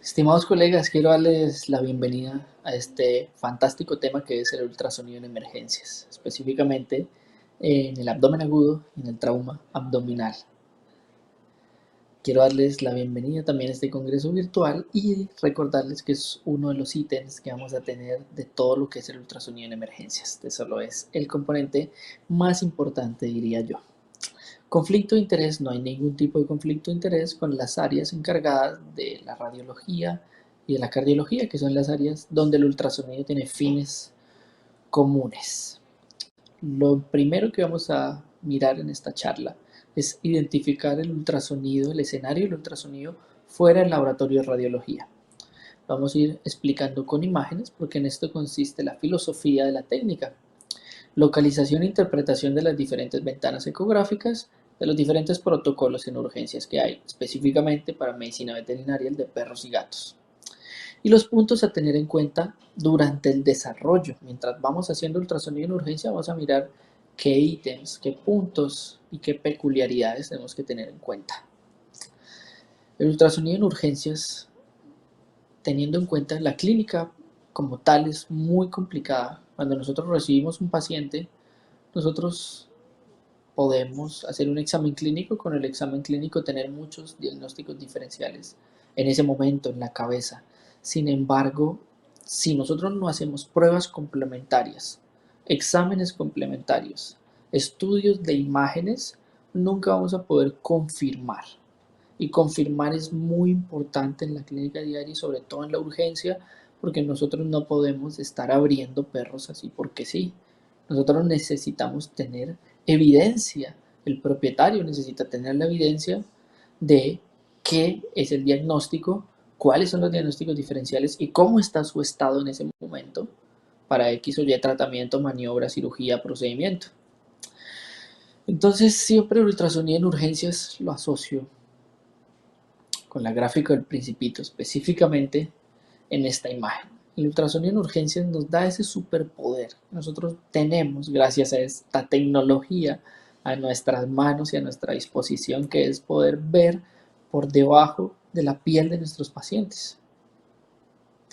Estimados colegas, quiero darles la bienvenida a este fantástico tema que es el ultrasonido en emergencias, específicamente en el abdomen agudo y en el trauma abdominal. Quiero darles la bienvenida también a este congreso virtual y recordarles que es uno de los ítems que vamos a tener de todo lo que es el ultrasonido en emergencias. Este solo es el componente más importante, diría yo. Conflicto de interés, no hay ningún tipo de conflicto de interés con las áreas encargadas de la radiología y de la cardiología, que son las áreas donde el ultrasonido tiene fines comunes. Lo primero que vamos a mirar en esta charla es identificar el ultrasonido, el escenario del ultrasonido fuera del laboratorio de radiología. Vamos a ir explicando con imágenes porque en esto consiste la filosofía de la técnica. Localización e interpretación de las diferentes ventanas ecográficas, de los diferentes protocolos en urgencias que hay, específicamente para medicina veterinaria, el de perros y gatos. Y los puntos a tener en cuenta durante el desarrollo. Mientras vamos haciendo ultrasonido en urgencia, vamos a mirar qué ítems, qué puntos y qué peculiaridades tenemos que tener en cuenta. El ultrasonido en urgencias, teniendo en cuenta la clínica como tal, es muy complicada. Cuando nosotros recibimos un paciente, nosotros podemos hacer un examen clínico, con el examen clínico tener muchos diagnósticos diferenciales en ese momento en la cabeza. Sin embargo, si nosotros no hacemos pruebas complementarias, exámenes complementarios, estudios de imágenes, nunca vamos a poder confirmar. Y confirmar es muy importante en la clínica diaria y sobre todo en la urgencia, porque nosotros no podemos estar abriendo perros así porque sí. Nosotros necesitamos tener evidencia. El propietario necesita tener la evidencia de qué es el diagnóstico, cuáles son los diagnósticos diferenciales y cómo está su estado en ese momento para X o Y tratamiento, maniobra, cirugía, procedimiento. Entonces siempre el ultrasonido en urgencias lo asocio con la gráfica del principito, específicamente en esta imagen. El ultrasonido en urgencias nos da ese superpoder. Nosotros tenemos, gracias a esta tecnología, a nuestras manos y a nuestra disposición, que es poder ver por debajo de la piel de nuestros pacientes.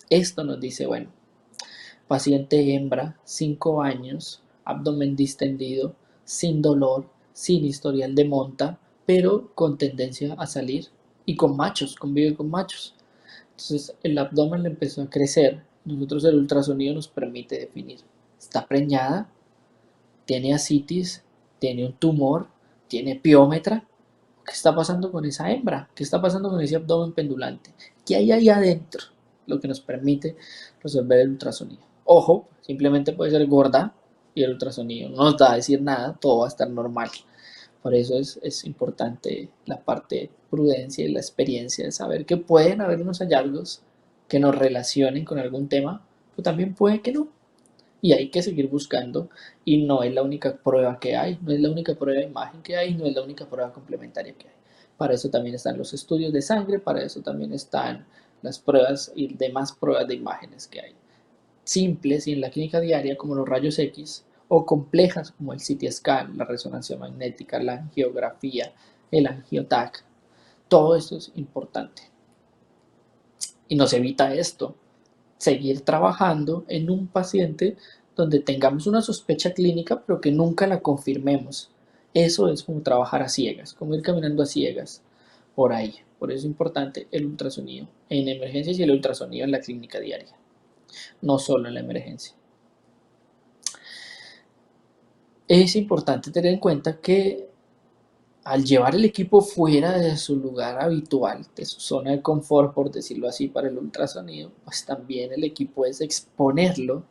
Esto nos dice, bueno, paciente hembra, 5 años, abdomen distendido, sin dolor, sin historial de monta, pero con tendencia a salir y con machos, convive con machos. Entonces el abdomen le empezó a crecer. Nosotros el ultrasonido nos permite definir. ¿Está preñada? ¿Tiene ascitis? ¿Tiene un tumor? ¿Tiene piómetra? ¿Qué está pasando con esa hembra? ¿Qué está pasando con ese abdomen pendulante? ¿Qué hay ahí adentro? Lo que nos permite resolver el ultrasonido. Ojo, simplemente puede ser gorda y el ultrasonido no nos da a decir nada, todo va a estar normal. Por eso es importante la parte de prudencia y la experiencia de saber que pueden haber unos hallazgos que nos relacionen con algún tema, pero también puede que no. Y hay que seguir buscando y no es la única prueba que hay, no es la única prueba de imagen que hay, no es la única prueba complementaria que hay. Para eso también están los estudios de sangre, para eso también están las pruebas y demás pruebas de imágenes que hay. Simples y en la clínica diaria como los rayos X o complejas como el CT scan, la resonancia magnética, la angiografía, el angiotac. Todo esto es importante. Y nos evita esto, seguir trabajando en un paciente donde tengamos una sospecha clínica pero que nunca la confirmemos. Eso es como trabajar a ciegas, como ir caminando a ciegas por ahí. Por eso es importante el ultrasonido en emergencias y el ultrasonido en la clínica diaria, no solo en la emergencia. Es importante tener en cuenta que al llevar el equipo fuera de su lugar habitual, de su zona de confort, por decirlo así, para el ultrasonido, pues también el equipo es exponerlo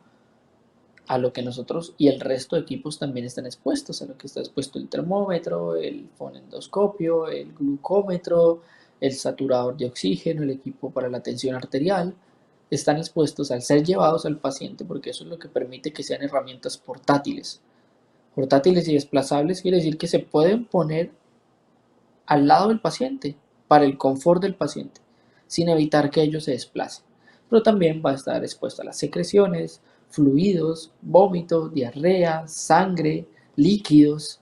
a lo que nosotros y el resto de equipos también están expuestos, a lo que está expuesto el termómetro, el fonendoscopio, el glucómetro, el saturador de oxígeno, el equipo para la tensión arterial, están expuestos al ser llevados al paciente porque eso es lo que permite que sean herramientas portátiles. Portátiles y desplazables quiere decir que se pueden poner al lado del paciente para el confort del paciente, sin evitar que ellos se desplacen. Pero también va a estar expuesto a las secreciones, fluidos, vómito, diarrea, sangre, líquidos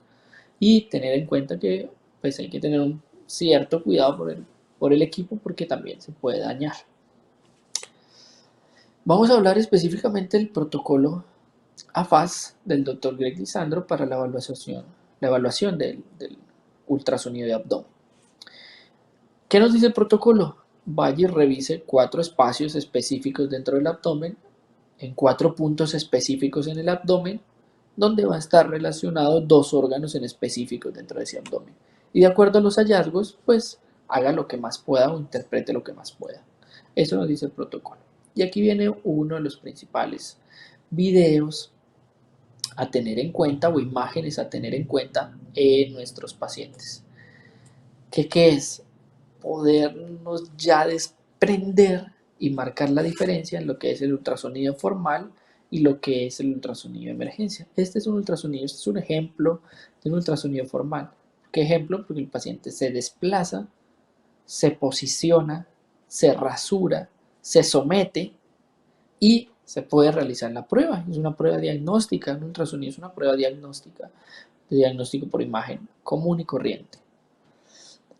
y tener en cuenta que pues hay que tener un cierto cuidado por el equipo porque también se puede dañar. Vamos a hablar específicamente del protocolo AFAS del doctor Greg Lisandro para la evaluación del ultrasonido de abdomen. ¿Qué nos dice el protocolo? Vaya y revise 4 espacios específicos dentro del abdomen, en 4 puntos específicos en el abdomen, donde va a estar relacionado 2 órganos en específicos dentro de ese abdomen. Y de acuerdo a los hallazgos, pues haga lo que más pueda o interprete lo que más pueda. Eso nos dice el protocolo. Y aquí viene uno de los principales videos a tener en cuenta o imágenes a tener en cuenta en nuestros pacientes. ¿Qué es? Podernos ya desprender y marcar la diferencia en lo que es el ultrasonido formal y lo que es el ultrasonido de emergencia. Este es un ultrasonido, este es un ejemplo de un ultrasonido formal. ¿Qué ejemplo? Porque el paciente se desplaza, se posiciona, se rasura, se somete y se puede realizar la prueba. Es una prueba diagnóstica, un ultrasonido es una prueba diagnóstica, de diagnóstico por imagen común y corriente.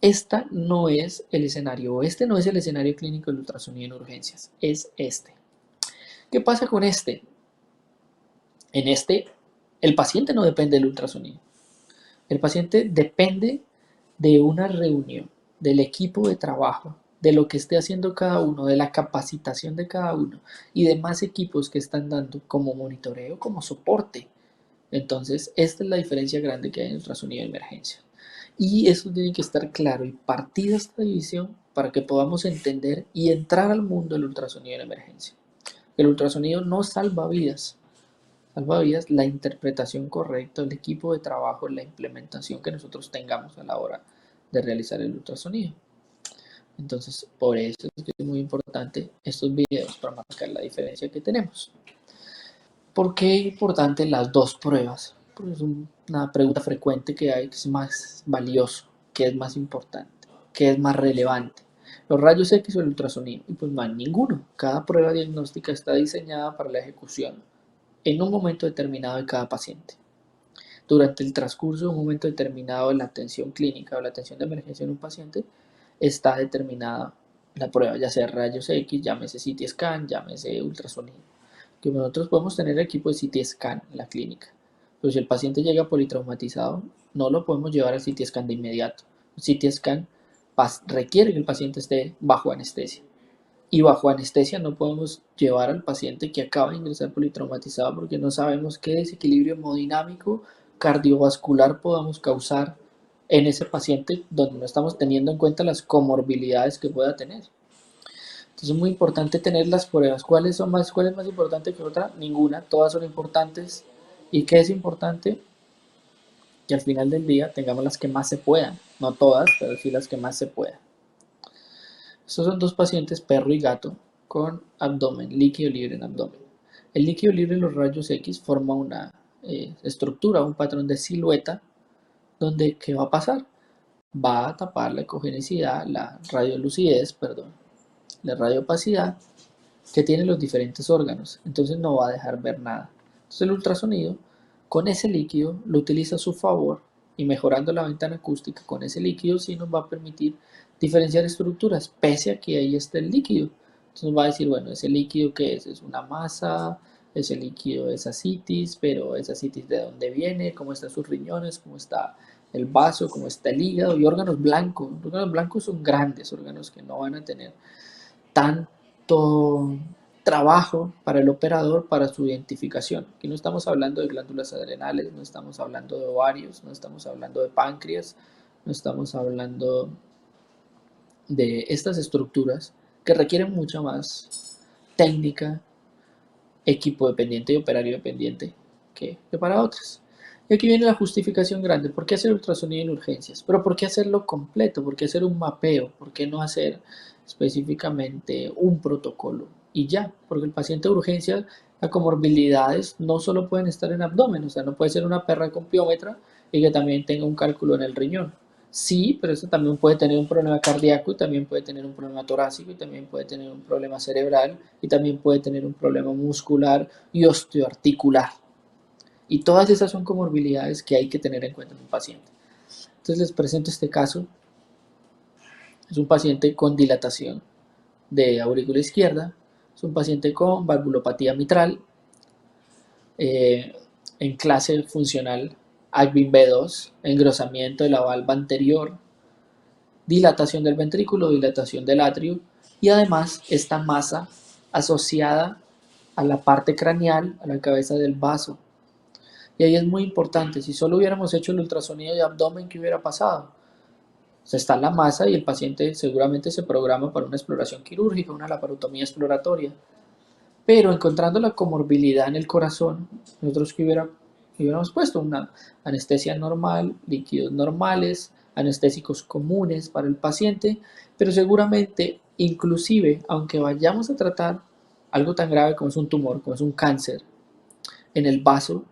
Esta no es el escenario, o este no es el escenario clínico del ultrasonido en urgencias, es este. ¿Qué pasa con este? En este, el paciente no depende del ultrasonido. El paciente depende de una reunión, del equipo de trabajo, de lo que esté haciendo cada uno, de la capacitación de cada uno y de más equipos que están dando como monitoreo, como soporte. Entonces, esta es la diferencia grande que hay en ultrasonido de emergencia. Y eso tiene que estar claro y partida esta división para que podamos entender y entrar al mundo del ultrasonido en emergencia. El ultrasonido no salva vidas, salva vidas la interpretación correcta, el equipo de trabajo, la implementación que nosotros tengamos a la hora de realizar el ultrasonido. Entonces, por eso es que es muy importante estos videos para marcar la diferencia que tenemos. ¿Por qué es importante las dos pruebas? Porque es una pregunta frecuente que hay, que es más valioso, que es más importante, que es más relevante. Los rayos X o el ultrasonido, y pues no hay ninguno. Cada prueba diagnóstica está diseñada para la ejecución en un momento determinado de cada paciente. Durante el transcurso de un momento determinado de la atención clínica o la atención de emergencia en un paciente, está determinada la prueba, ya sea rayos X, llámese CT scan, llámese ultrasonido. Que nosotros podemos tener equipo de CT scan en la clínica, pero si el paciente llega politraumatizado, no lo podemos llevar al CT scan de inmediato. El CT scan requiere que el paciente esté bajo anestesia. Y bajo anestesia no podemos llevar al paciente que acaba de ingresar politraumatizado porque no sabemos qué desequilibrio hemodinámico cardiovascular podamos causar en ese paciente donde no estamos teniendo en cuenta las comorbilidades que pueda tener. Entonces es muy importante tener las pruebas. ¿Cuál es más importante que otra? Ninguna, todas son importantes. ¿Y qué es importante? Que al final del día tengamos las que más se puedan. No todas, pero sí las que más se puedan. Estos son dos pacientes, perro y gato, con abdomen, líquido libre en abdomen. El líquido libre en los rayos X forma una estructura, un patrón de silueta, donde ¿qué va a pasar? Va a tapar la ecogenicidad, la radiolucidez, perdón, la radiopacidad que tienen los diferentes órganos, entonces no va a dejar ver nada. Entonces el ultrasonido con ese líquido lo utiliza a su favor y mejorando la ventana acústica con ese líquido sí nos va a permitir diferenciar estructuras pese a que ahí está el líquido. Entonces nos va a decir, bueno, ese líquido que es una masa, ese líquido es ascitis, pero esa ascitis de dónde viene, cómo están sus riñones, cómo está el vaso, cómo está el hígado y órganos blancos. Los órganos blancos son grandes órganos que no van a tener tanto trabajo para el operador para su identificación. Aquí no estamos hablando de glándulas adrenales, no estamos hablando de ovarios, no estamos hablando de páncreas, no estamos hablando de estas estructuras que requieren mucha más técnica, equipo dependiente y operario dependiente que para otras. Y aquí viene la justificación grande. ¿Por qué hacer ultrasonido en urgencias? Pero ¿por qué hacerlo completo? ¿Por qué hacer un mapeo? ¿Por qué no hacer específicamente un protocolo? Y ya, porque el paciente de urgencias, las comorbilidades no solo pueden estar en abdomen, o sea, no puede ser una perra con piómetra y que también tenga un cálculo en el riñón. Sí, pero eso también puede tener un problema cardíaco y también puede tener un problema torácico y también puede tener un problema cerebral y también puede tener un problema muscular y osteoarticular. Y todas esas son comorbilidades que hay que tener en cuenta en un paciente. Entonces les presento este caso. Es un paciente con dilatación de aurícula izquierda, Es un paciente con valvulopatía mitral, eh, en clase funcional Albin B2, engrosamiento de la valva anterior, dilatación del ventrículo, dilatación del atrio y además esta masa asociada a la parte craneal, a la cabeza del vaso. Y ahí es muy importante, si solo hubiéramos hecho el ultrasonido de abdomen, ¿qué hubiera pasado? O sea, está la masa y el paciente seguramente se programa para una exploración quirúrgica, una laparotomía exploratoria. Pero encontrando la comorbilidad en el corazón, nosotros que hubiéramos puesto una anestesia normal, líquidos normales, anestésicos comunes para el paciente, pero seguramente, inclusive, aunque vayamos a tratar algo tan grave como es un tumor, como es un cáncer en el vaso,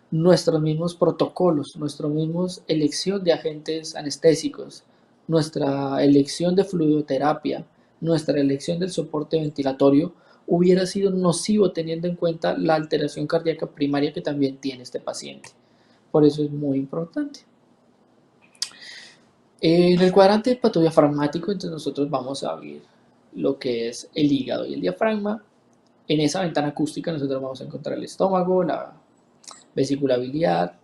nuestros mismos protocolos, nuestra misma elección de agentes anestésicos, nuestra elección de fluidoterapia, nuestra elección del soporte ventilatorio hubiera sido nocivo teniendo en cuenta la alteración cardíaca primaria que también tiene este paciente. Por eso es muy importante. En el cuadrante hepatodiafragmático, entonces nosotros vamos a ver lo que es el hígado y el diafragma. En esa ventana acústica nosotros vamos a encontrar el estómago, la vesícula biliar,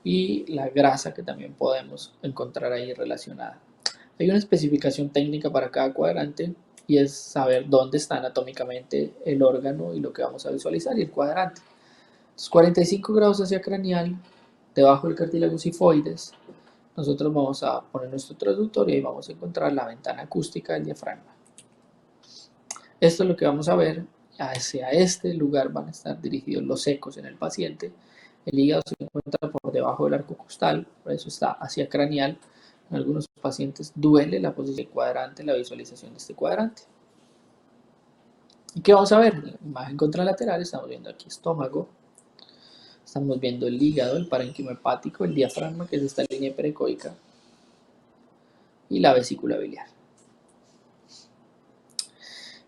y la grasa que también podemos encontrar ahí relacionada. Hay una especificación técnica para cada cuadrante y es saber dónde está anatómicamente el órgano y lo que vamos a visualizar y el cuadrante. Entonces, 45 grados hacia craneal, debajo del cartílago sifoides, nosotros vamos a poner nuestro traductor y ahí vamos a encontrar la ventana acústica del diafragma. Esto es lo que vamos a ver. Hacia este lugar van a estar dirigidos los ecos en el paciente. El hígado se encuentra por debajo del arco costal, por eso está hacia craneal. En algunos pacientes duele la posición del cuadrante, la visualización de este cuadrante. ¿Y qué vamos a ver? En la imagen contralateral estamos viendo aquí estómago, estamos viendo el hígado, el parénquima hepático, el diafragma, que es esta línea hiperecoica, y la vesícula biliar.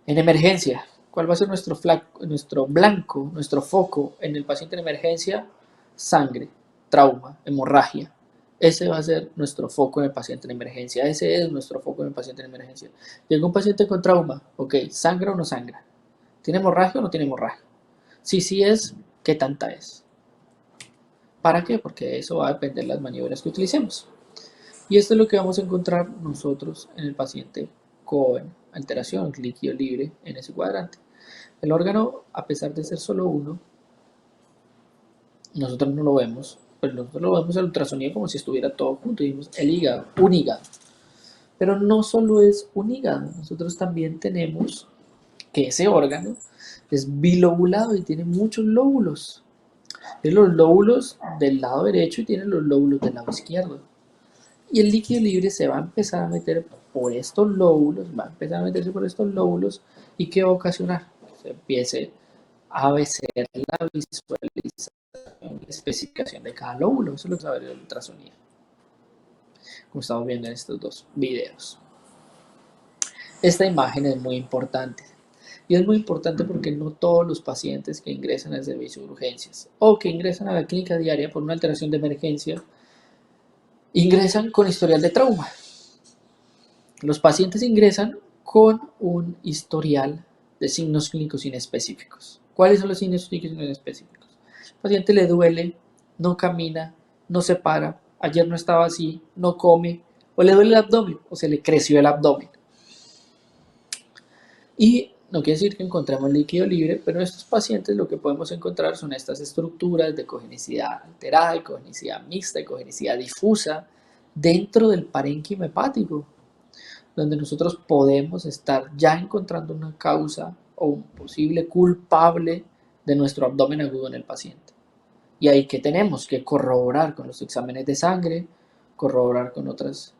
En emergencia, ¿cuál va a ser nuestro blanco, nuestro foco en el paciente en emergencia? Sangre, trauma, hemorragia. Ese va a ser nuestro foco en el paciente en emergencia. Ese es nuestro foco en el paciente en emergencia. Llega un paciente con trauma, ok, ¿sangra o no sangra? ¿Tiene hemorragia o no tiene hemorragia? Si sí es, ¿qué tanta es? ¿Para qué? Porque eso va a depender de las maniobras que utilicemos. Y esto es lo que vamos a encontrar nosotros en el paciente con alteración líquido libre en ese cuadrante. El órgano, a pesar de ser solo uno, nosotros no lo vemos, pero nosotros lo vemos al ultrasonido como si estuviera todo junto. Y vimos el hígado, un hígado. Pero no solo es un hígado, nosotros también tenemos que ese órgano es bilobulado y tiene muchos lóbulos. Tiene los lóbulos del lado derecho y tiene los lóbulos del lado izquierdo. Y el líquido libre se va a empezar a meter por estos lóbulos, va a empezar a meterse por estos lóbulos, y ¿qué va a ocasionar? Se empiece a vencer la visualización y especificación de cada lóbulo. Eso es lo que va a ver el ultrasonido, como estamos viendo en estos dos videos. Esta imagen es muy importante. Y es muy importante porque no todos los pacientes que ingresan al servicio de urgencias o que ingresan a la clínica diaria por una alteración de emergencia ingresan con historial de trauma. Los pacientes ingresan con un historial de signos clínicos inespecíficos. ¿Cuáles son los signos clínicos inespecíficos? El paciente le duele, no camina, no se para, ayer no estaba así, no come, o le duele el abdomen, o se le creció el abdomen. Y no quiere decir que encontremos líquido libre, pero en estos pacientes lo que podemos encontrar son estas estructuras de cogenicidad alterada, de cogenicidad mixta, de cogenicidad difusa dentro del parénquima hepático, donde nosotros podemos estar ya encontrando una causa o un posible culpable de nuestro abdomen agudo en el paciente. Y ahí que tenemos que corroborar con los exámenes de sangre, corroborar con otras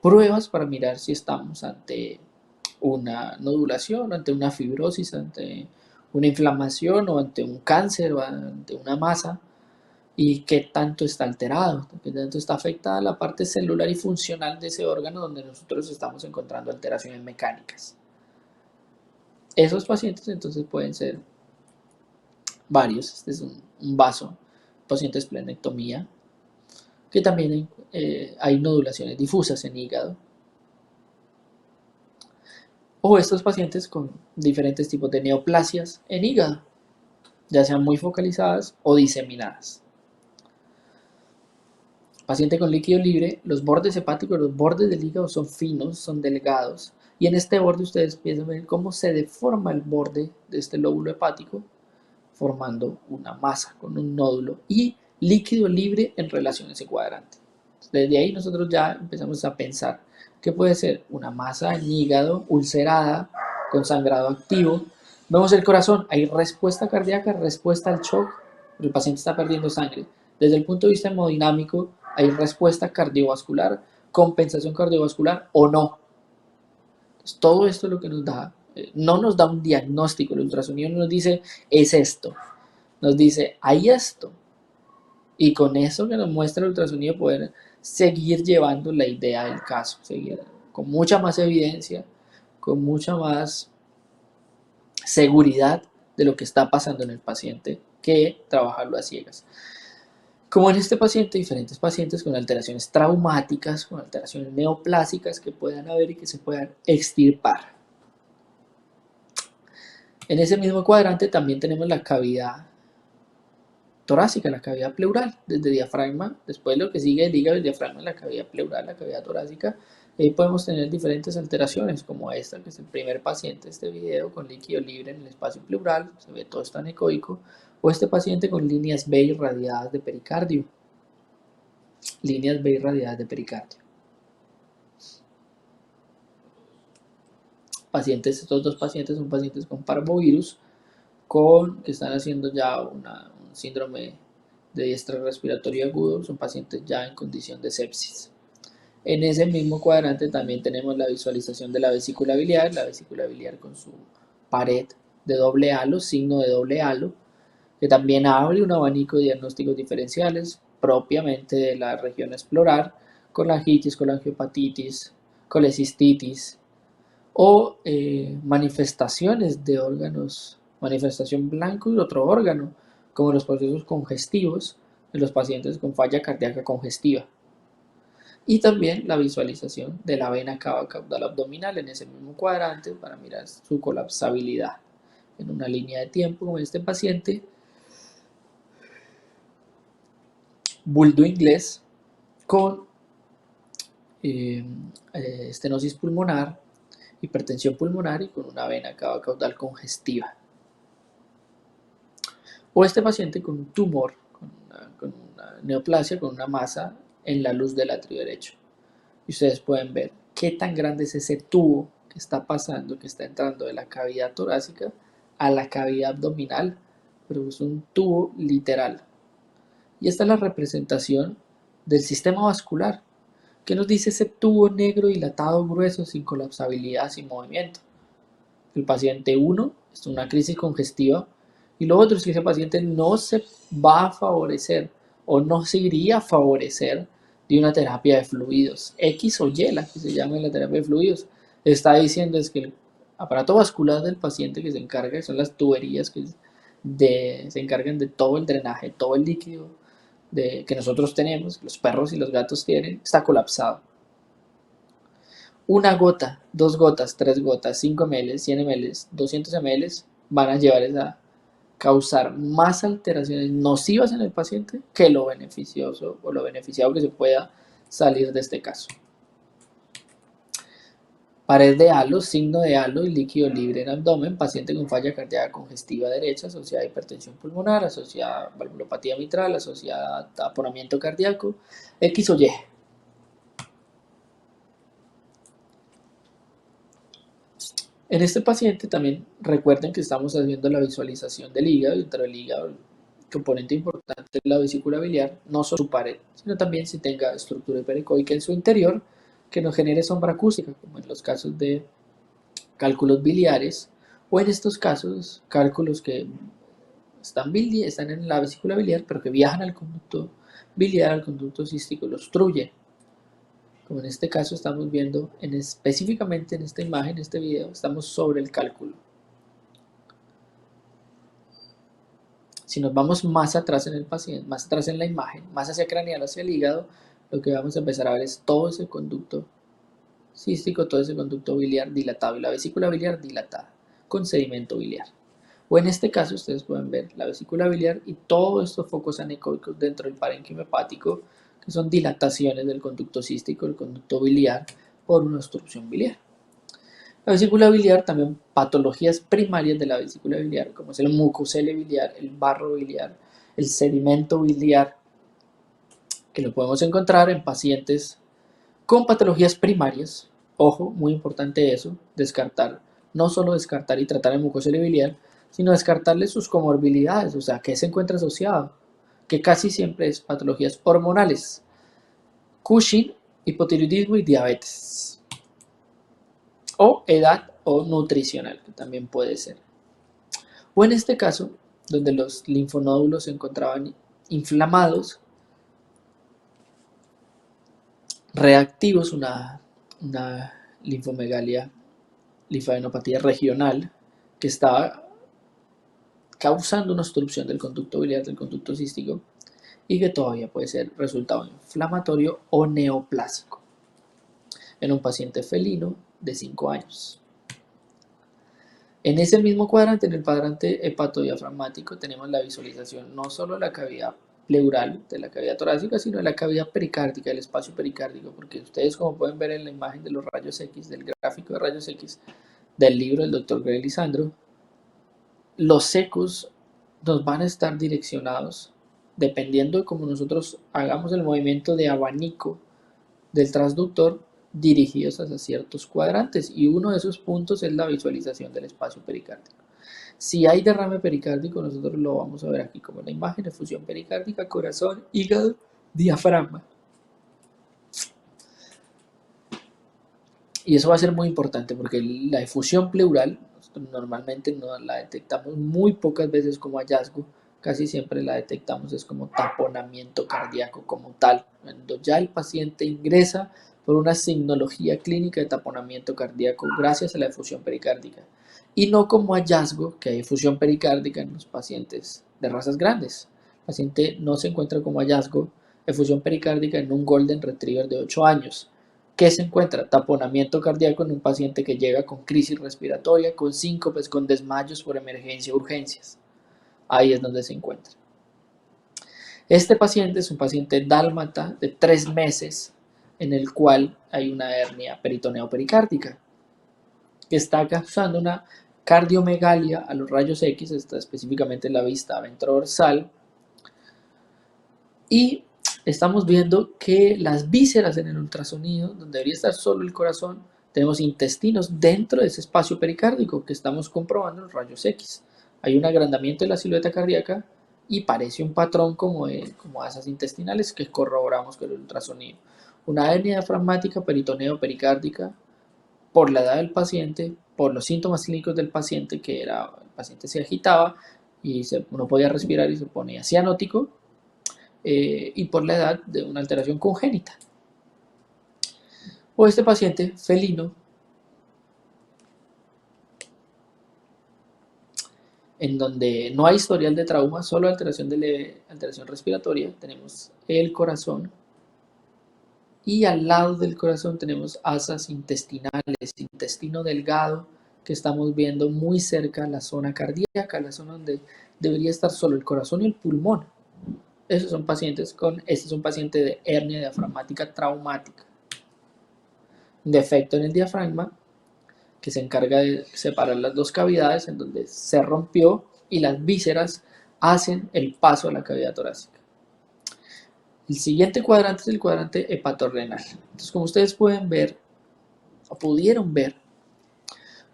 pruebas para mirar si estamos ante una nodulación, ante una fibrosis, ante una inflamación o ante un cáncer o ante una masa, y qué tanto está alterado, qué tanto está afectada la parte celular y funcional de ese órgano donde nosotros estamos encontrando alteraciones mecánicas. Esos pacientes entonces pueden ser varios. Este es un vaso, paciente de esplenectomía, que también hay nodulaciones difusas en hígado. o estos pacientes con diferentes tipos de neoplasias en hígado, ya sean muy focalizadas o diseminadas. Paciente con líquido libre, los bordes hepáticos, los bordes del hígado son finos, son delgados, y en este borde ustedes empiezan a ver cómo se deforma el borde de este lóbulo hepático, formando una masa con un nódulo y líquido libre en relación a ese cuadrante. Desde ahí nosotros ya empezamos a pensar que puede ser una masa en hígado ulcerada con sangrado activo. Vemos el corazón, hay respuesta cardíaca, respuesta al shock, el paciente está perdiendo sangre. Desde el punto de vista hemodinámico, hay respuesta cardiovascular, compensación cardiovascular o no. Entonces, todo esto es lo que nos da, no nos da un diagnóstico, el ultrasonido no nos dice es esto, nos dice hay esto, y con eso que nos muestra el ultrasonido poder seguir llevando la idea del caso, seguir con mucha más evidencia, con mucha más seguridad de lo que está pasando en el paciente que trabajarlo a ciegas. Como en este paciente, diferentes pacientes con alteraciones traumáticas, con alteraciones neoplásicas que puedan haber y que se puedan extirpar. En ese mismo cuadrante también tenemos la cavidad torácica, la cavidad pleural, desde diafragma, después lo que sigue el hígado, el diafragma, la cavidad pleural, la cavidad torácica. Ahí podemos tener diferentes alteraciones, como esta, que es el primer paciente de este video, con líquido libre en el espacio pleural, se ve todo esto anecoico, o este paciente con líneas B irradiadas de pericardio, líneas B irradiadas de pericardio. Estos dos pacientes son pacientes con parvovirus, que están haciendo ya un síndrome de diestra respiratorio agudo, son pacientes ya en condición de sepsis. En ese mismo cuadrante también tenemos la visualización de la vesícula biliar con su pared de doble halo, signo de doble halo, que también abre un abanico de diagnósticos diferenciales propiamente de la región explorar, colangitis, colangiopatitis, colecistitis o manifestaciones de órganos, manifestación blanco y otro órgano, como los procesos congestivos en los pacientes con falla cardíaca congestiva. Y también la visualización de la vena cava caudal abdominal en ese mismo cuadrante para mirar su colapsabilidad en una línea de tiempo como este paciente. Buldo inglés con estenosis pulmonar, hipertensión pulmonar y con una vena cava caudal congestiva. O este paciente con un tumor, con una neoplasia, con una masa en la luz del atrio derecho. Y ustedes pueden ver qué tan grande es ese tubo que está pasando, que está entrando de la cavidad torácica a la cavidad abdominal, pero es un tubo literal. Y esta es la representación del sistema vascular. ¿Qué nos dice ese tubo negro dilatado, grueso, sin colapsabilidad, sin movimiento? El paciente 1 es una crisis congestiva y lo otro es que ese paciente no se va a favorecer o no se iría a favorecer de una terapia de fluidos, X o Y, la que se llama la terapia de fluidos. Está diciendo es que el aparato vascular del paciente que se encarga, son las tuberías que se encargan de todo el drenaje, todo el líquido que nosotros tenemos, los perros y los gatos tienen, está colapsado. Una gota, dos gotas, tres gotas, 5 ml, 100 ml, 200 ml van a llevar a causar más alteraciones nocivas en el paciente que lo beneficioso o lo beneficiado que se pueda salir de este caso. Pared de halo, signo de halo y líquido libre en abdomen, paciente con falla cardíaca congestiva derecha asociada a hipertensión pulmonar, asociada a valvulopatía mitral, asociada a taponamiento cardíaco, X o Y. En este paciente también recuerden que estamos haciendo la visualización del hígado, y dentro del hígado el componente importante es la vesícula biliar, no solo su pared, sino también si tenga estructura hiperecoica en su interior que nos genere sombra acústica, como en los casos de cálculos biliares, o en estos casos cálculos que están en la vesícula biliar, pero que viajan al conducto biliar, al conducto cístico, lo obstruyen. Como en este caso estamos viendo específicamente en esta imagen, en este video, estamos sobre el cálculo. Si nos vamos más atrás en el paciente, más atrás en la imagen, más hacia craneal, hacia el hígado, lo que vamos a empezar a ver es todo ese conducto cístico, todo ese conducto biliar dilatado y la vesícula biliar dilatada con sedimento biliar. O en este caso ustedes pueden ver la vesícula biliar y todos estos focos anecoicos dentro del parénquima hepático, que son dilataciones del conducto cístico, del conducto biliar, por una obstrucción biliar. La vesícula biliar, también patologías primarias de la vesícula biliar, como es el mucocele biliar, el barro biliar, el sedimento biliar, que lo podemos encontrar en pacientes con patologías primarias. Ojo, muy importante eso, descartar, no solo descartar y tratar el mucocele biliar, sino descartarle sus comorbilidades, o sea, que se encuentra asociado, que casi siempre es patologías hormonales, Cushing, hipotiroidismo y diabetes, o edad o nutricional, que también puede ser. O en este caso, donde los linfonódulos se encontraban inflamados, reactivos, una linfomegalia, linfadenopatía regional, que estaba causando una obstrucción del conducto biliar, del conducto cístico, y que todavía puede ser resultado inflamatorio o neoplásico en un paciente felino de 5 años. En ese mismo cuadrante, en el cuadrante hepatodiafragmático, tenemos la visualización no solo de la cavidad pleural, de la cavidad torácica, sino de la cavidad pericárdica, del espacio pericárdico, porque ustedes, como pueden ver en la imagen de los rayos X, del gráfico de rayos X del libro del Dr. Greg Lisandro, los secos nos van a estar direccionados dependiendo de cómo nosotros hagamos el movimiento de abanico del transductor, dirigidos hacia ciertos cuadrantes, y uno de esos puntos es la visualización del espacio pericárdico. Si hay derrame pericárdico, nosotros lo vamos a ver aquí como en la imagen: efusión pericárdica, corazón, hígado, diafragma. Y eso va a ser muy importante porque la efusión pleural nosotros normalmente no la detectamos muy pocas veces como hallazgo, casi siempre la detectamos es como taponamiento cardíaco como tal, cuando ya el paciente ingresa por una signología clínica de taponamiento cardíaco gracias a la efusión pericárdica, y no como hallazgo que hay efusión pericárdica en los pacientes de razas grandes. El paciente no se encuentra como hallazgo efusión pericárdica en un Golden Retriever de 8 años. ¿Qué se encuentra? Taponamiento cardíaco en un paciente que llega con crisis respiratoria, con síncopes, con desmayos por emergencia o urgencias. Ahí es donde se encuentra. Este paciente es un paciente dálmata de 3 meses en el cual hay una hernia peritoneo-pericárdica que está causando una cardiomegalia a los rayos X, está específicamente en la vista ventrodorsal, y estamos viendo que las vísceras en el ultrasonido, donde debería estar solo el corazón, tenemos intestinos dentro de ese espacio pericárdico que estamos comprobando en los rayos X. Hay un agrandamiento de la silueta cardíaca y parece un patrón como asas intestinales que corroboramos con el ultrasonido. Una hernia diafragmática, peritoneo, pericárdica, por la edad del paciente, por los síntomas clínicos del paciente, que era el paciente se agitaba y no podía respirar y se ponía cianótico, y por la edad de una alteración congénita. O este paciente felino, en donde no hay historial de trauma, solo alteración respiratoria, tenemos el corazón, y al lado del corazón tenemos asas intestinales, intestino delgado, que estamos viendo muy cerca la zona cardíaca, la zona donde debería estar solo el corazón y el pulmón. Esos son pacientes este es un paciente de hernia diafragmática traumática, defecto en el diafragma, que se encarga de separar las dos cavidades en donde se rompió y las vísceras hacen el paso a la cavidad torácica. El siguiente cuadrante es el cuadrante hepatorrenal. Entonces, como ustedes pueden ver, o pudieron ver,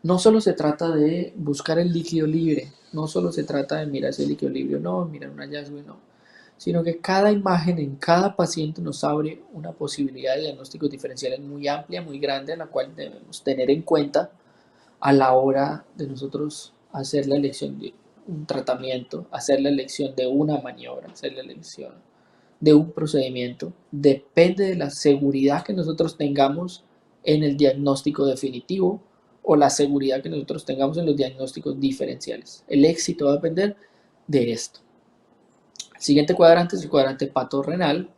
no solo se trata de buscar el líquido libre, no solo se trata de mirar ese líquido libre o no, mirar un hallazgo y no, sino que cada imagen en cada paciente nos abre una posibilidad de diagnósticos diferenciales muy amplia, muy grande, a la cual debemos tener en cuenta a la hora de nosotros hacer la elección de un tratamiento, hacer la elección de una maniobra, hacer la elección de un procedimiento. Depende de la seguridad que nosotros tengamos en el diagnóstico definitivo o la seguridad que nosotros tengamos en los diagnósticos diferenciales. El éxito va a depender de esto. El siguiente cuadrante es el cuadrante hepatorrenal.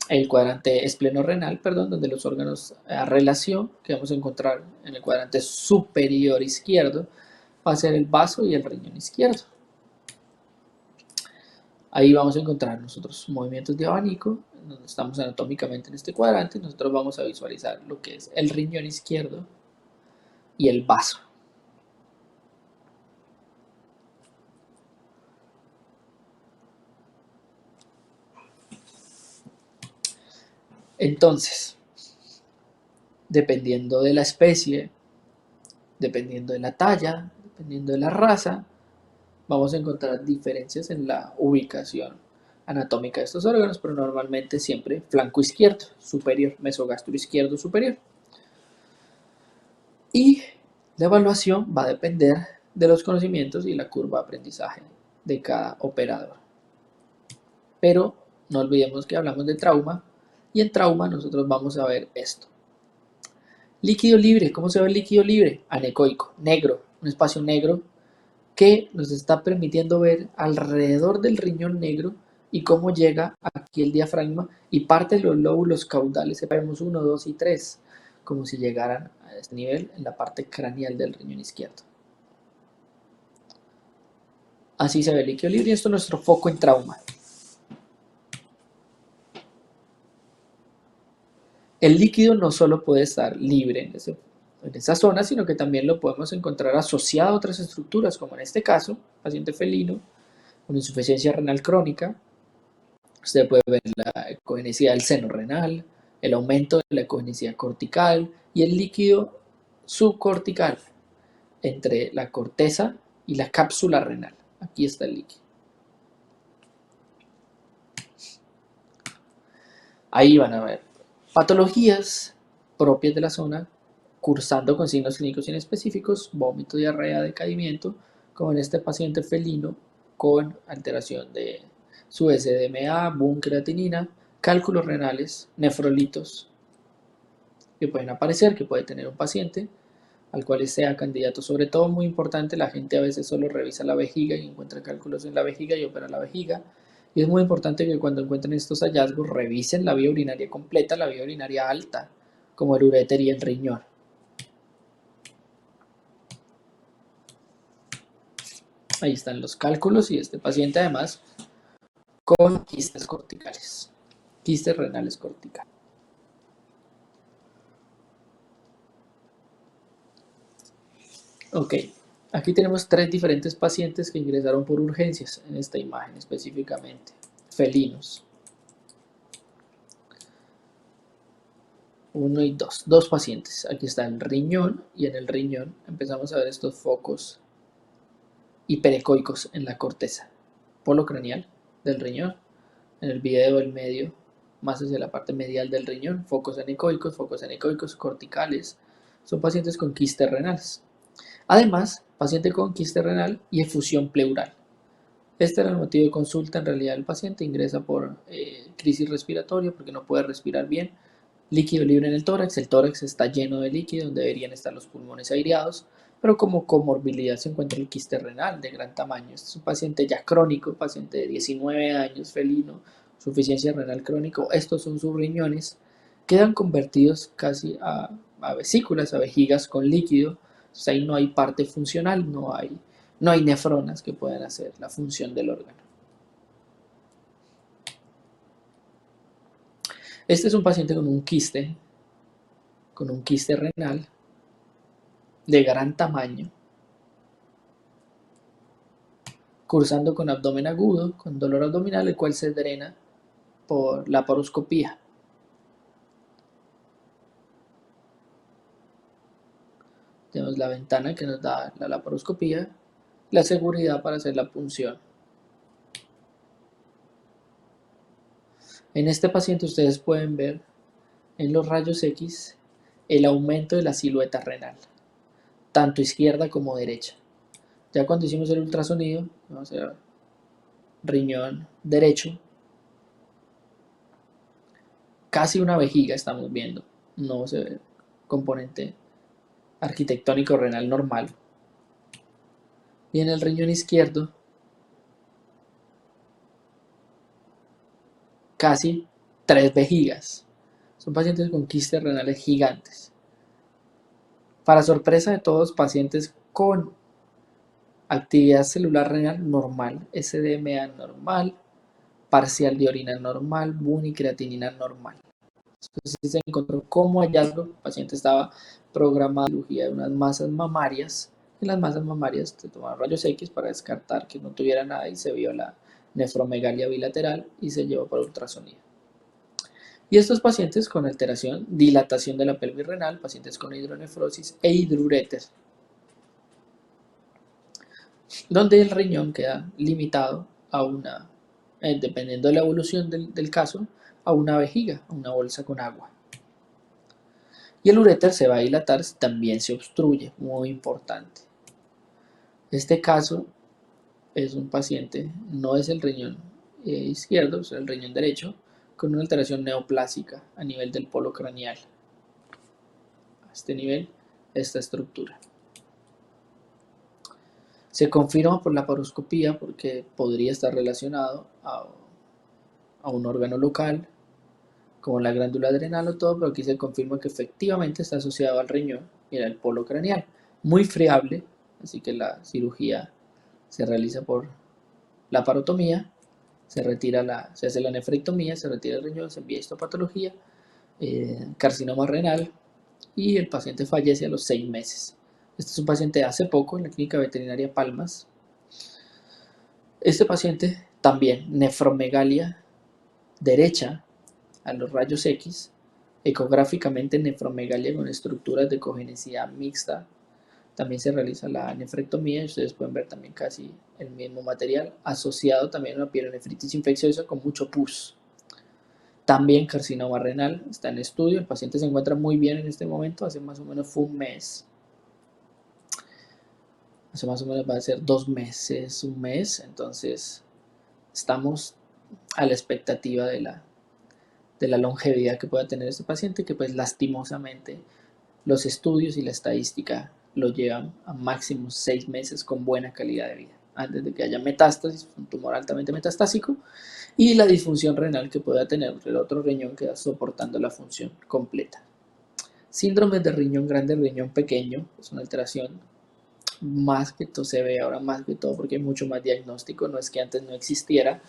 el cuadrante espleno-renal, perdón, donde los órganos a relación que vamos a encontrar en el cuadrante superior izquierdo va a ser el vaso y el riñón izquierdo. Ahí vamos a encontrar nosotros movimientos de abanico, donde estamos anatómicamente en este cuadrante, nosotros vamos a visualizar lo que es el riñón izquierdo y el vaso. Entonces, dependiendo de la especie, dependiendo de la talla, dependiendo de la raza, vamos a encontrar diferencias en la ubicación anatómica de estos órganos, pero normalmente siempre flanco izquierdo, superior, mesogastro izquierdo superior. Y la evaluación va a depender de los conocimientos y la curva de aprendizaje de cada operador. Pero no olvidemos que hablamos de trauma y en trauma nosotros vamos a ver esto. Líquido libre, ¿cómo se ve el líquido libre? Anecoico, negro, un espacio negro que nos está permitiendo ver alrededor del riñón negro y cómo llega aquí el diafragma y parte de los lóbulos caudales, vemos 1, 2 y 3, como si llegaran a este nivel en la parte craneal del riñón izquierdo. Así se ve el líquido libre y esto es nuestro foco en trauma. El líquido no solo puede estar libre en esa zona, sino que también lo podemos encontrar asociado a otras estructuras, como en este caso, paciente felino con insuficiencia renal crónica. Usted puede ver la ecogenicidad del seno renal, el aumento de la ecogenicidad cortical y el líquido subcortical entre la corteza y la cápsula renal. Aquí está el líquido. Ahí van a ver patologías propias de la zona, cursando con signos clínicos inespecíficos, vómito, diarrea, decaimiento, como en este paciente felino con alteración de su SDMA, boom creatinina, cálculos renales, nefrolitos que pueden aparecer, que puede tener un paciente al cual sea candidato. Sobre todo, muy importante, la gente a veces solo revisa la vejiga y encuentra cálculos en la vejiga y opera la vejiga. Y es muy importante que cuando encuentren estos hallazgos revisen la vía urinaria completa, la vía urinaria alta, como el uréter y el riñón. Ahí están los cálculos y este paciente además con quistes corticales, quistes renales corticales. Ok, aquí tenemos 3 diferentes pacientes que ingresaron por urgencias en esta imagen específicamente, felinos. 1 y 2, dos pacientes. Aquí está el riñón y en el riñón empezamos a ver estos focos hiperecoicos en la corteza polo craneal del riñón. En el video del medio, más hacia la parte medial del riñón, focos anecoicos corticales. Son pacientes con quistes renales. Además, paciente con quiste renal y efusión pleural. Este era el motivo de consulta. En realidad el paciente ingresa por crisis respiratoria porque no puede respirar bien. Líquido libre en el tórax está lleno de líquido, donde deberían estar los pulmones aireados, pero como comorbilidad se encuentra el quiste renal de gran tamaño. Este es un paciente ya crónico, paciente de 19 años, felino, suficiencia renal crónico. Estos son sus riñones, quedan convertidos casi a vesículas, a vejigas con líquido. Entonces ahí no hay parte funcional, no hay nefronas que puedan hacer la función del órgano. Este es un paciente con un quiste renal de gran tamaño, cursando con abdomen agudo, con dolor abdominal, el cual se drena por la laparoscopía. Tenemos la ventana que nos da la laparoscopía, la seguridad para hacer la punción. En este paciente ustedes pueden ver en los rayos X el aumento de la silueta renal, tanto izquierda como derecha. Ya cuando hicimos el ultrasonido, vamos a ver riñón derecho, casi una vejiga estamos viendo, no se ve componente arquitectónico renal normal. Y en el riñón izquierdo, casi 3 vejigas. Son pacientes con quistes renales gigantes. Para sorpresa de todos, pacientes con actividad celular renal normal, SDMA normal, parcial de orina normal, bunicreatinina normal. Entonces se encontró como hallazgo, el paciente estaba programado de cirugía de unas masas mamarias. En las masas mamarias se tomaron rayos X para descartar que no tuviera nada y se vio la nefromegalia bilateral y se llevó para ultrasonido. Y estos pacientes con alteración, dilatación de la pelvis renal, pacientes con hidronefrosis e hidrureter, donde el riñón queda limitado a una, dependiendo de la evolución del caso, a una vejiga, a una bolsa con agua. Y el uréter se va a dilatar si también se obstruye, muy importante. Este caso es un paciente, no es el riñón izquierdo, es el riñón derecho, con una alteración neoplásica a nivel del polo craneal. A este nivel, esta estructura. Se confirma por la paroscopía porque podría estar relacionado a un órgano local, como la glándula adrenal o todo, pero aquí se confirma que efectivamente está asociado al riñón y al polo craneal. Muy friable, así que la cirugía se realiza por la parotomía, se hace la nefrectomía, se retira el riñón, se envía histopatología, carcinoma renal y el paciente fallece a los 6 meses. Este es un paciente de hace poco en la clínica veterinaria Palmas. Este paciente también nefromegalia derecha a los rayos X, ecográficamente nefromegalia con estructuras de cogenicidad mixta. También se realiza la nefrectomía y ustedes pueden ver también casi el mismo material, asociado también a una pielonefritis infecciosa con mucho pus. También carcinoma renal, está en estudio, el paciente se encuentra muy bien en este momento, hace más o menos fue un mes. Hace más o menos va a ser 2 meses, un mes, entonces estamos a la expectativa de la longevidad que pueda tener este paciente, que pues lastimosamente los estudios y la estadística lo llevan a máximo 6 meses con buena calidad de vida, antes de que haya metástasis, un tumor altamente metastásico, y la disfunción renal que pueda tener el otro riñón queda soportando la función completa. Síndrome de riñón grande, riñón pequeño, es una alteración más que todo, se ve ahora más que todo porque hay mucho más diagnóstico, no es que antes no existiera,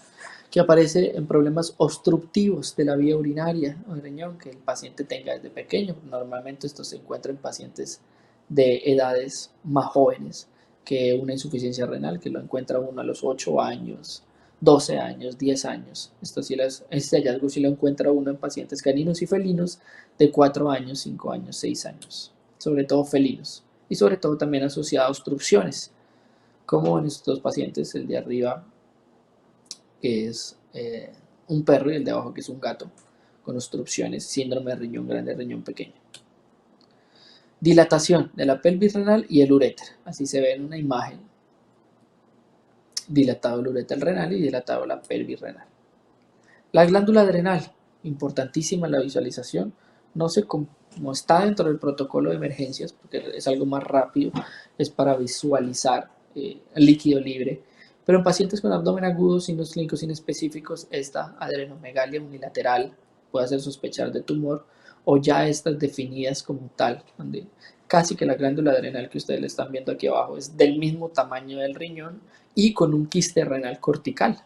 que aparece en problemas obstructivos de la vía urinaria o del riñón que el paciente tenga desde pequeño. Normalmente esto se encuentra en pacientes de edades más jóvenes que una insuficiencia renal, que lo encuentra uno a los 8 años, 12 años, 10 años. Este hallazgo sí lo encuentra uno en pacientes caninos y felinos de 4 años, 5 años, 6 años, sobre todo felinos, y sobre todo también asociado a obstrucciones, como en estos pacientes, el de arriba que es un perro y el de abajo que es un gato, con obstrucciones, síndrome de riñón grande, riñón pequeño. Dilatación de la pelvis renal y el uréter, así se ve en una imagen, dilatado el uréter renal y dilatado la pelvis renal. La glándula adrenal, importantísima la visualización, no está dentro del protocolo de emergencias, porque es algo más rápido, es para visualizar líquido libre, pero en pacientes con abdomen agudo, signos clínicos inespecíficos, esta adrenomegalia unilateral puede hacer sospechar de tumor, o ya estas definidas como tal, donde casi que la glándula adrenal que ustedes le están viendo aquí abajo es del mismo tamaño del riñón y con un quiste renal cortical.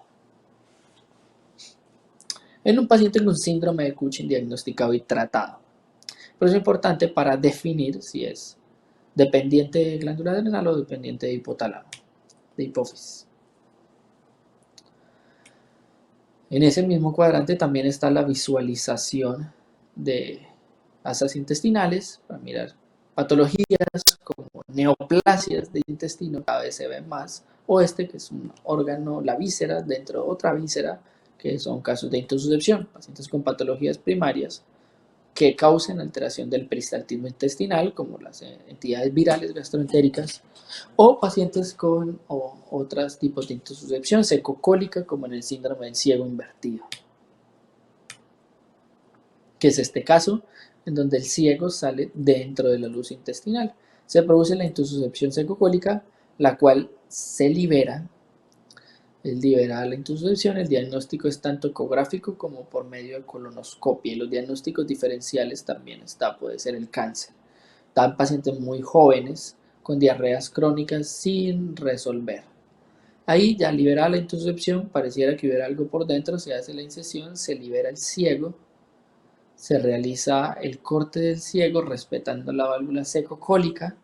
En un paciente con síndrome de Cushing diagnosticado y tratado. Pero es importante para definir si es dependiente de glándula adrenal o dependiente de hipotálamo, de hipófisis. En ese mismo cuadrante también está la visualización de asas intestinales para mirar patologías como neoplasias de intestino, cada vez se ven más, o que es un órgano, la víscera, dentro de otra víscera, que son casos de intususcepción, pacientes con patologías primarias que causen alteración del peristaltismo intestinal, como las entidades virales gastroentéricas, o pacientes con otros tipos de intususcepción secocólica, como en el síndrome del ciego invertido, que es este caso, en donde el ciego sale dentro de la luz intestinal. Se produce la intususcepción secocólica, la cual se libera es liberada la intubación. El diagnóstico es tanto ecográfico como por medio de colonoscopia. Y los diagnósticos diferenciales también puede ser el cáncer. Dan pacientes muy jóvenes con diarreas crónicas sin resolver. Ahí ya liberada la intubación, pareciera que hubiera algo por dentro, se hace la incisión, se libera el ciego, se realiza el corte del ciego respetando la válvula secocólica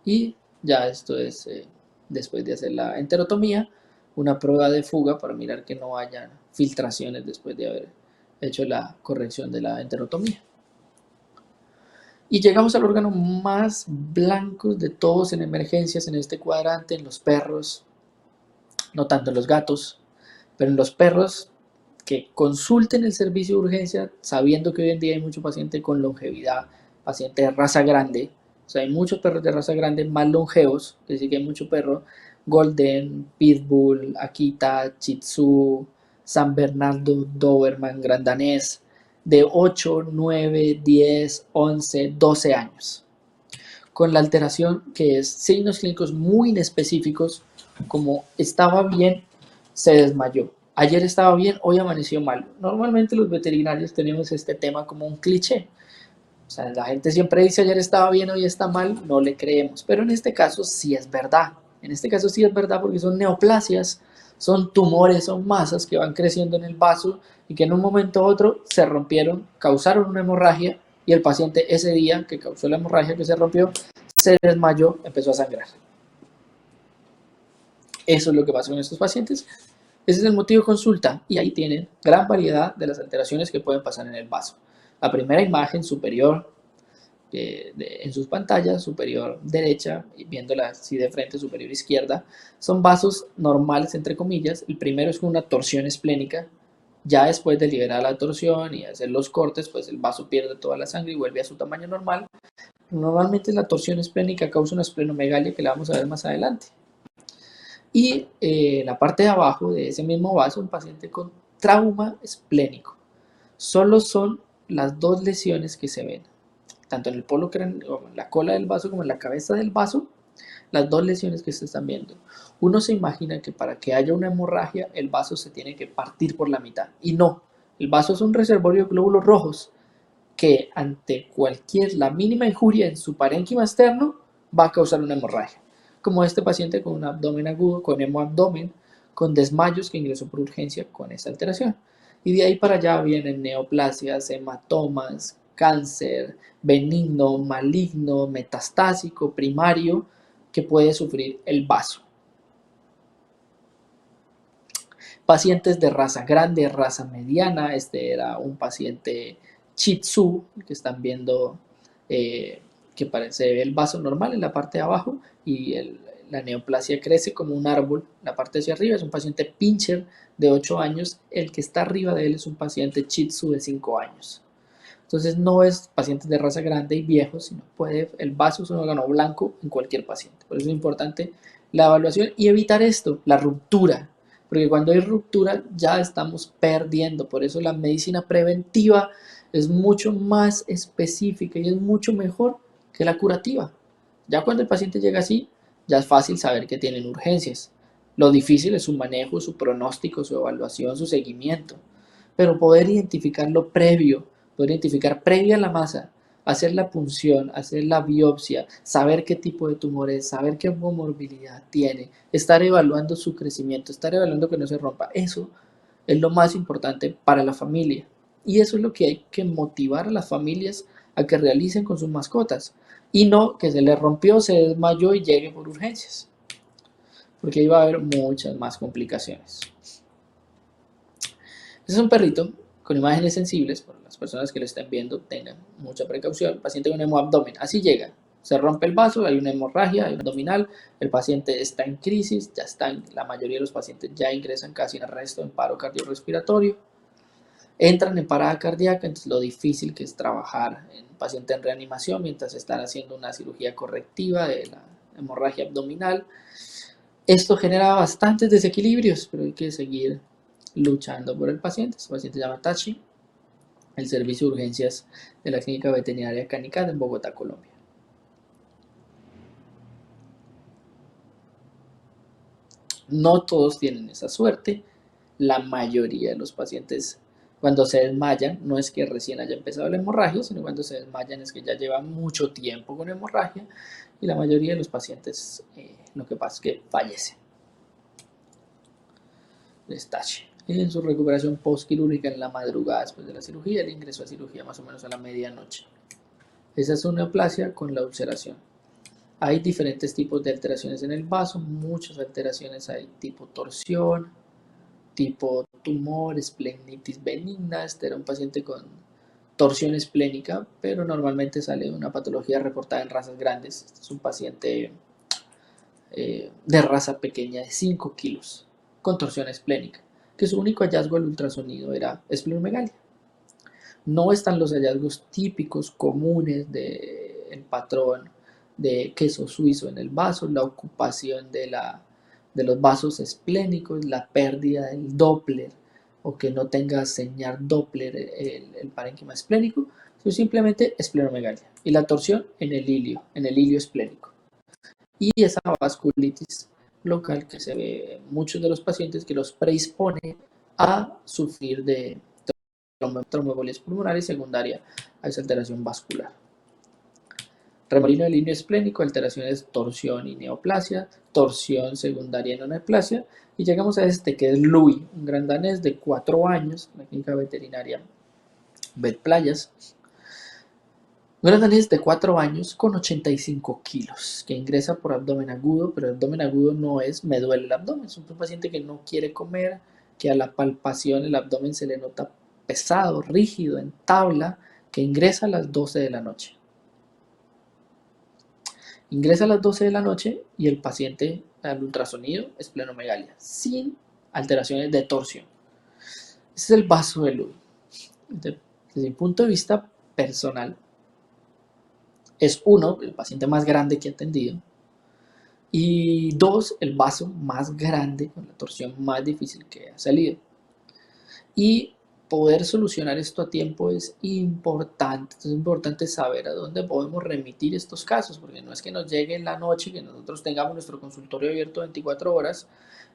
y ya esto es, después de hacer la enterotomía, una prueba de fuga para mirar que no haya filtraciones después de haber hecho la corrección de la enterotomía. Y llegamos al órgano más blanco de todos en emergencias en este cuadrante, en los perros, no tanto en los gatos, pero en los perros que consulten el servicio de urgencia sabiendo que hoy en día hay mucho paciente con longevidad, paciente de raza grande, o sea, hay muchos perros de raza grande más longevos, es decir, que hay mucho perro Golden, Pitbull, Akita, Shih Tzu, San Bernardo, Doberman, Gran Danés, de 8, 9, 10, 11, 12 años, con la alteración que es signos clínicos muy inespecíficos, como estaba bien, se desmayó. Ayer estaba bien, hoy amaneció mal. Normalmente los veterinarios tenemos este tema como un cliché. O sea, la gente siempre dice ayer estaba bien, hoy está mal, no le creemos. Pero en este caso sí es verdad. En este caso sí es verdad porque son neoplasias, son tumores, son masas que van creciendo en el vaso y que en un momento u otro se rompieron, causaron una hemorragia y el paciente ese día que causó la hemorragia que se rompió, se desmayó, empezó a sangrar. Eso es lo que pasa con estos pacientes. Ese es el motivo de consulta y ahí tienen gran variedad de las alteraciones que pueden pasar en el vaso. La primera imagen superior en sus pantallas, superior derecha, y viéndola así de frente, superior izquierda, son vasos normales, entre comillas. El primero es con una torsión esplénica. Ya después de liberar la torsión y hacer los cortes, pues el vaso pierde toda la sangre y vuelve a su tamaño normal. Normalmente la torsión esplénica causa una esplenomegalia que la vamos a ver más adelante. Y la parte de abajo de ese mismo vaso, un paciente con trauma esplénico. Solo son las dos lesiones que se ven, tanto en el polo craneal, en la cola del vaso como en la cabeza del vaso, las dos lesiones que se están viendo. Uno se imagina que para que haya una hemorragia, el vaso se tiene que partir por la mitad. Y no, el vaso es un reservorio de glóbulos rojos que ante la mínima injuria en su parénquima externo va a causar una hemorragia. Como este paciente con un abdomen agudo, con hemoabdomen, con desmayos que ingresó por urgencia con esta alteración. Y de ahí para allá vienen neoplasias, hematomas, cáncer, benigno, maligno, metastásico, primario, que puede sufrir el vaso. Pacientes de raza grande, raza mediana, este era un paciente Shih Tzu, que están viendo que parece el vaso normal en la parte de abajo y la neoplasia crece como un árbol, la parte hacia arriba es un paciente pincher de 8 años, el que está arriba de él es un paciente Shih Tzu de 5 años. Entonces no es pacientes de raza grande y viejos, sino el vaso es un órgano blanco en cualquier paciente. Por eso es importante la evaluación y evitar esto, la ruptura, porque cuando hay ruptura ya estamos perdiendo. Por eso la medicina preventiva es mucho más específica y es mucho mejor que la curativa. Ya cuando el paciente llega así, ya es fácil saber que tienen urgencias. Lo difícil es su manejo, su pronóstico, su evaluación, su seguimiento. Pero poder identificarlo previo, poder identificar previa a la masa, hacer la punción, hacer la biopsia, saber qué tipo de tumor es, saber qué comorbilidad tiene, estar evaluando su crecimiento, estar evaluando que no se rompa. Eso es lo más importante para la familia. Y eso es lo que hay que motivar a las familias a que realicen con sus mascotas. Y no que se le rompió, se desmayó y llegue por urgencias. Porque ahí va a haber muchas más complicaciones. Este es un perrito con imágenes sensibles, para las personas que lo estén viendo tengan mucha precaución. Paciente con hemoabdomen, así llega. Se rompe el vaso, hay una hemorragia, hay un abdominal, el paciente está en crisis, la mayoría de los pacientes ya ingresan casi en arresto, en paro cardiorrespiratorio, entran en parada cardíaca, entonces lo difícil que es trabajar en un paciente en reanimación mientras están haciendo una cirugía correctiva de la hemorragia abdominal. Esto genera bastantes desequilibrios, pero hay que seguir luchando por el paciente. Este paciente se llama Tachi, el servicio de urgencias de la Clínica Veterinaria Canicat en Bogotá, Colombia. No todos tienen esa suerte. La mayoría de los pacientes cuando se desmayan no es que recién haya empezado la hemorragia, sino cuando se desmayan es que ya llevan mucho tiempo con hemorragia y la mayoría de los pacientes lo que pasa es que fallecen. Destache. En su recuperación postquirúrgica en la madrugada después de la cirugía, el ingreso a cirugía más o menos a la medianoche. Esa es una neoplasia con la ulceración. Hay diferentes tipos de alteraciones en el vaso, muchas alteraciones hay, tipo torsión, tipo tumor, esplenitis benigna. Este era un paciente con torsión esplénica, pero normalmente sale una patología reportada en razas grandes. Este es un paciente de raza pequeña de 5 kilos con torsión esplénica, que su único hallazgo al ultrasonido era esplenomegalia. No están los hallazgos típicos comunes del patrón de queso suizo en el vaso, la ocupación de los vasos esplénicos, la pérdida del Doppler o que no tenga señal Doppler el parénquima esplénico, sino simplemente esplenomegalia y la torsión en el hilio esplénico. Y esa vasculitis local que se ve en muchos de los pacientes que los predispone a sufrir de tromboembolia pulmonar y secundaria a esa alteración vascular. Remolino del linio esplénico, alteraciones torsión y neoplasia, torsión secundaria y no neoplasia, y llegamos a este que es Louis, un gran danés de 4 años, en la clínica veterinaria Vetplayas. Un gran danés de 4 años con 85 kilos, que ingresa por abdomen agudo, pero el abdomen agudo no es me duele el abdomen, es un paciente que no quiere comer, que a la palpación el abdomen se le nota pesado, rígido, en tabla, que ingresa a las 12 de la noche. Ingresa a las 12 de la noche y el paciente al ultrasonido esplenomegalia, sin alteraciones de torsión. Ese es el vaso de Louis. Desde mi punto de vista personal, es uno, el paciente más grande que he atendido, y dos, el vaso más grande con la torsión más difícil que ha salido. Y poder solucionar esto a tiempo es importante. Es importante saber a dónde podemos remitir estos casos, porque no es que nos llegue en la noche y que nosotros tengamos nuestro consultorio abierto 24 horas,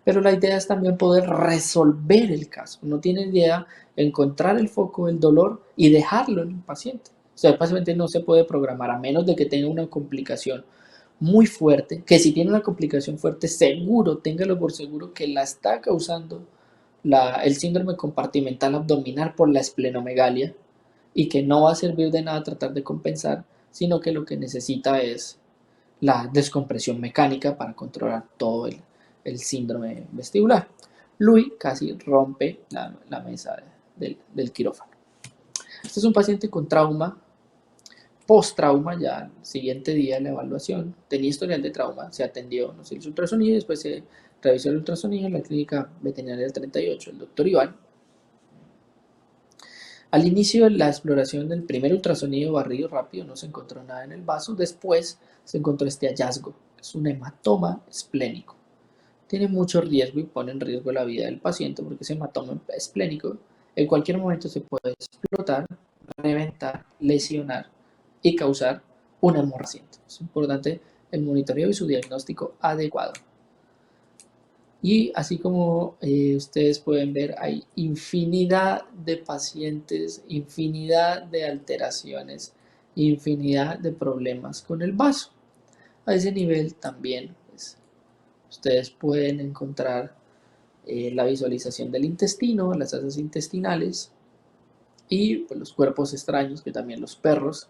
pero la idea es también poder resolver el caso. No tiene idea encontrar el foco del dolor y dejarlo en el paciente. O sea, el paciente no se puede programar a menos de que tenga una complicación muy fuerte, que si tiene una complicación fuerte, seguro, téngalo por seguro que la está causando el síndrome compartimental abdominal por la esplenomegalia y que no va a servir de nada tratar de compensar, sino que lo que necesita es la descompresión mecánica para controlar todo el síndrome vestibular. Louis casi rompe la mesa del quirófano. Este es un paciente con trauma, post-trauma, ya el siguiente día de la evaluación, tenía historial de trauma, se atendió, no sé, el ultrasonido y después se revisó el ultrasonido en la clínica veterinaria del 38, el doctor Iván. Al inicio de la exploración del primer ultrasonido barrido rápido no se encontró nada en el vaso, después se encontró este hallazgo, que es un hematoma esplénico. Tiene mucho riesgo y pone en riesgo la vida del paciente porque ese hematoma esplénico en cualquier momento se puede explotar, reventar, lesionar y causar una hemorragia. Es importante el monitoreo y su diagnóstico adecuado. Y así como ustedes pueden ver, hay infinidad de pacientes, infinidad de alteraciones, infinidad de problemas con el vaso. A ese nivel también pues, ustedes pueden encontrar la visualización del intestino, las asas intestinales y pues, los cuerpos extraños que también los perros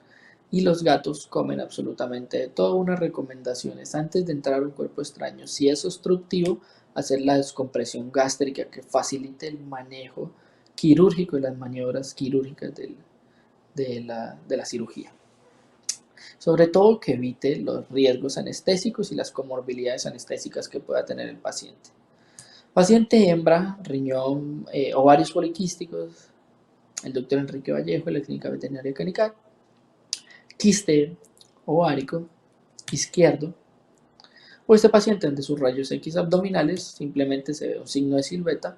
y los gatos comen absolutamente de todo. Unas recomendaciones antes de entrar a un cuerpo extraño, si es obstructivo, hacer la descompresión gástrica que facilite el manejo quirúrgico y las maniobras quirúrgicas de la cirugía. Sobre todo que evite los riesgos anestésicos y las comorbilidades anestésicas que pueda tener el paciente. Paciente hembra, riñón, ovarios poliquísticos, el doctor Enrique Vallejo de la Clínica Veterinaria Canicat, quiste ovárico izquierdo, o este paciente ante sus rayos X abdominales simplemente se ve un signo de silueta,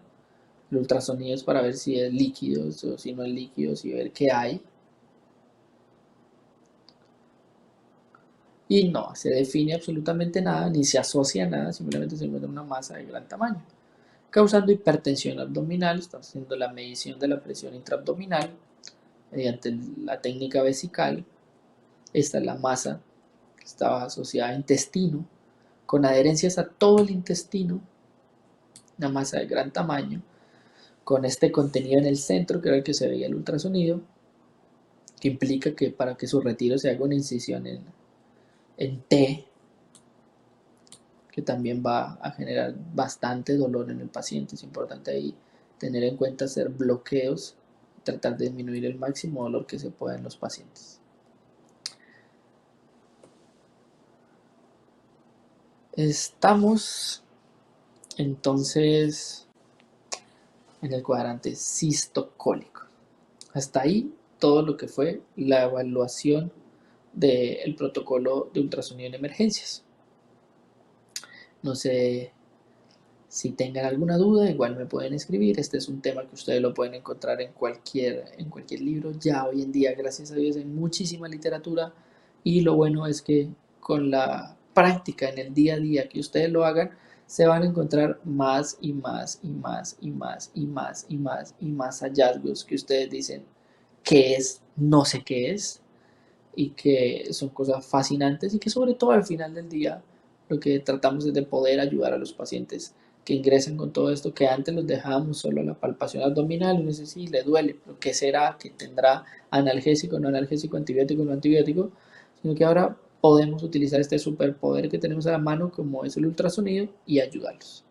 el ultrasonido es para ver si es líquido o si no es líquido, si ver qué hay. y no se define absolutamente nada ni se asocia a nada, simplemente se encuentra una masa de gran tamaño, causando hipertensión abdominal. Estamos haciendo la medición de la presión intraabdominal mediante la técnica vesical. Esta es la masa que estaba asociada a intestino, con adherencias a todo el intestino, una masa de gran tamaño, con este contenido en el centro, que era el que se veía el ultrasonido, que implica que para que su retiro se haga una incisión en T, que también va a generar bastante dolor en el paciente. Es importante ahí tener en cuenta hacer bloqueos, tratar de disminuir el máximo dolor que se pueda en los pacientes. Estamos entonces en el cuadrante cistocólico. Hasta ahí todo lo que fue la evaluación del protocolo de ultrasonido en emergencias. No sé si tengan alguna duda, igual me pueden escribir. Este es un tema que ustedes lo pueden encontrar en cualquier libro. Ya hoy en día, gracias a Dios, hay muchísima literatura y lo bueno es que con la práctica en el día a día que ustedes lo hagan, se van a encontrar más y más y más y más y más y más y más hallazgos que ustedes dicen qué es, no sé qué es, y que son cosas fascinantes y que sobre todo al final del día lo que tratamos es de poder ayudar a los pacientes que ingresan con todo esto, que antes los dejábamos solo a la palpación abdominal, no sé si le duele, pero ¿qué será? ¿Que tendrá analgésico, no analgésico, antibiótico, no antibiótico? Sino que ahora podemos utilizar este superpoder que tenemos a la mano como es el ultrasonido y ayudarlos.